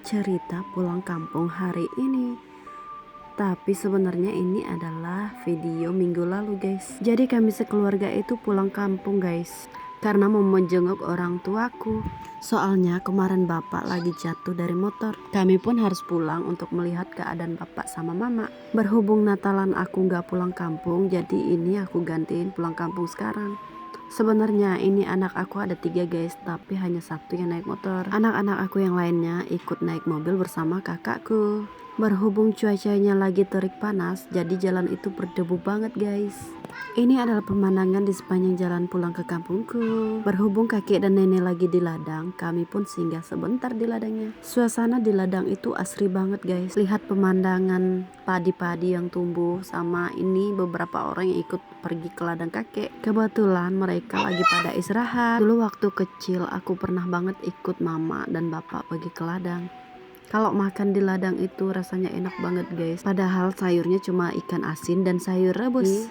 cerita pulang kampung hari ini. Tapi sebenarnya ini adalah video minggu lalu guys. Jadi kami sekeluarga itu pulang kampung guys, karena mau menjenguk orang tuaku. Soalnya kemarin bapak lagi jatuh dari motor. Kami pun harus pulang untuk melihat keadaan bapak sama mama. Berhubung Natalan aku gak pulang kampung, jadi ini aku gantiin pulang kampung sekarang. Sebenarnya ini anak aku ada 3 guys, tapi hanya satu yang naik motor. Anak-anak aku yang lainnya ikut naik mobil bersama kakakku. Berhubung cuacanya lagi terik panas, jadi jalan itu berdebu banget guys. Ini adalah pemandangan di sepanjang jalan pulang ke kampungku. Berhubung kakek dan nenek lagi di ladang, kami pun singgah sebentar di ladangnya. Suasana di ladang itu asri banget guys. Lihat pemandangan padi-padi yang tumbuh, sama ini beberapa orang yang ikut pergi ke ladang kakek. Kebetulan mereka lagi pada istirahat. Dulu waktu kecil aku pernah banget ikut mama dan bapak pergi ke ladang. Kalau makan di ladang itu rasanya enak banget guys. Padahal sayurnya cuma ikan asin dan sayur rebus.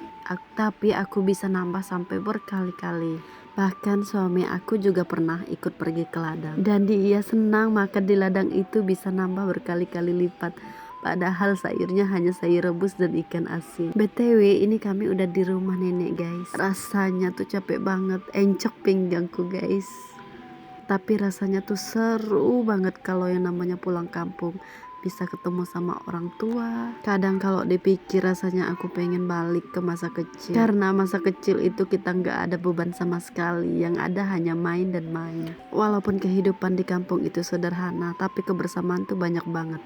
Tapi aku bisa nambah sampai berkali-kali. Bahkan suami aku juga pernah ikut pergi ke ladang. Dan dia senang makan di ladang itu bisa nambah berkali-kali lipat. Padahal sayurnya hanya sayur rebus dan ikan asin. BTW ini kami udah di rumah nenek guys. Rasanya tuh capek banget. Encok pinggangku guys. Tapi rasanya tuh seru banget kalau yang namanya pulang kampung, bisa ketemu sama orang tua. Kadang kalau dipikir rasanya aku pengen balik ke masa kecil, karena masa kecil itu kita nggak ada beban sama sekali, yang ada hanya main dan main. Walaupun kehidupan di kampung itu sederhana, tapi kebersamaan tuh banyak banget.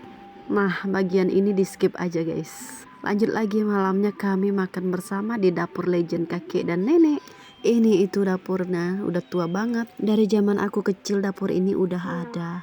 Nah, bagian ini di skip aja guys. Lanjut lagi, malamnya kami makan bersama di dapur legend kakek dan nenek. Ini itu dapurnya udah tua banget. Dari zaman aku kecil dapur ini udah ada.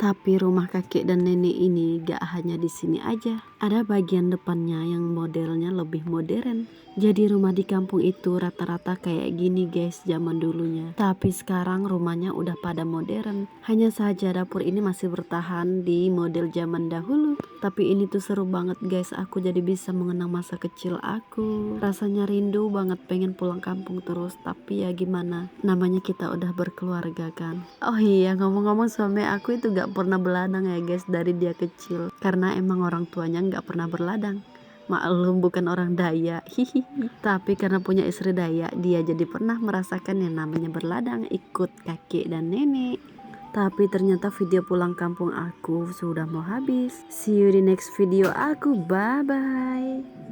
Tapi rumah kakek dan nenek ini gak hanya di sini aja. Ada bagian depannya yang modelnya lebih modern. Jadi rumah di kampung itu rata-rata kayak gini guys zaman dulunya. Tapi sekarang rumahnya udah pada modern. Hanya saja dapur ini masih bertahan di model zaman dahulu. Tapi ini tuh seru banget guys. Aku jadi bisa mengenang masa kecil aku. Rasanya rindu banget pengen pulang kampung terus. Tapi ya gimana, namanya kita udah berkeluarga kan. Oh iya, ngomong-ngomong suami aku itu gak pernah berladang ya guys dari dia kecil, karena emang orang tuanya gak pernah berladang. Maklum bukan orang Dayak, hihihi. Tapi karena punya istri Dayak, dia jadi pernah merasakan yang namanya berladang ikut kakek dan nenek. Tapi ternyata video pulang kampung aku sudah mau habis. See you di next video aku, bye bye.